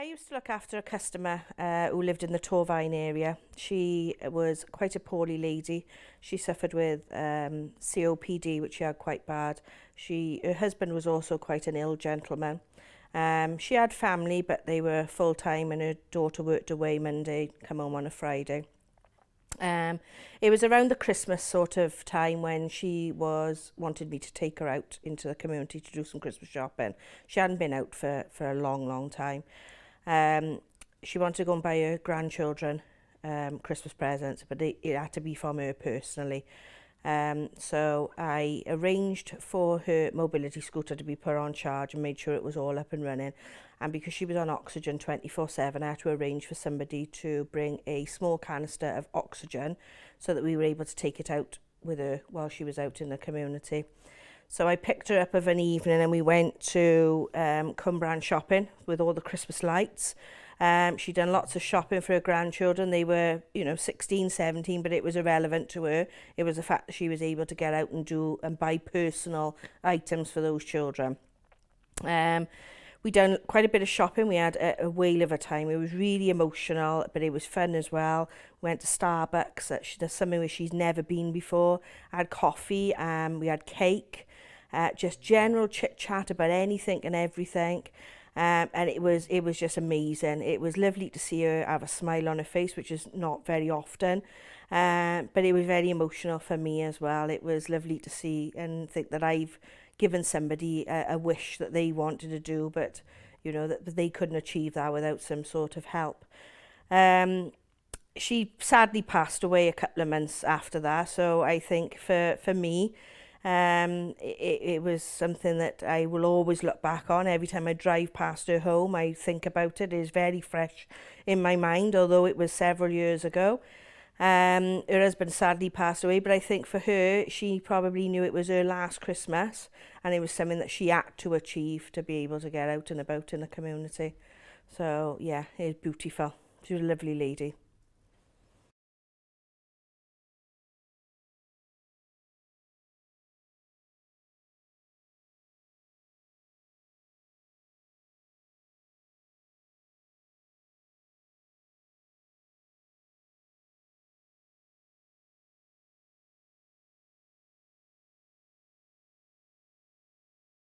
I used to look after a customer who lived in the Torvine area. She was quite a poorly lady. She suffered with COPD, which she had quite bad. Her husband was also quite an ill gentleman. She had family, but they were full-time, and her daughter worked away Monday, come home on a Friday. It was around the Christmas sort of time when she wanted me to take her out into the community to do some Christmas shopping. She hadn't been out for a long time. She wanted to go and buy her grandchildren Christmas presents, but it had to be from her personally. So I arranged for her mobility scooter to be put on charge and made sure it was all up and running. And because she was on oxygen 24/7, I had to arrange for somebody to bring a small canister of oxygen so that we were able to take it out with her while she was out in the community. So I picked her up of an evening and we went to Cwmbran shopping with all the Christmas lights. She'd done lots of shopping for her grandchildren. They were, 16, 17, but it was irrelevant to her. It was the fact that she was able to get out and buy personal items for those children. We'd done quite a bit of shopping. We had a whale of a time. It was really emotional, but it was fun as well. We went to Starbucks. That's somewhere where she's never been before. I had coffee. We had cake. Just general chit chat about anything and everything. And it was just amazing. It was lovely to see her have a smile on her face, which is not very often. But it was very emotional for me as well. It was lovely to see and think that I've given somebody a wish that they wanted to do, but that they couldn't achieve that without some sort of help. She sadly passed away a couple of months after that, so I think for me, it was something that I will always look back on. Every time I drive past her home, I think about it. It is very fresh in my mind, although it was several years ago. Her husband sadly passed away, but I think for her, she probably knew it was her last Christmas, and it was something that she had to achieve to be able to get out and about in the community. So yeah, it was beautiful. She was a lovely lady.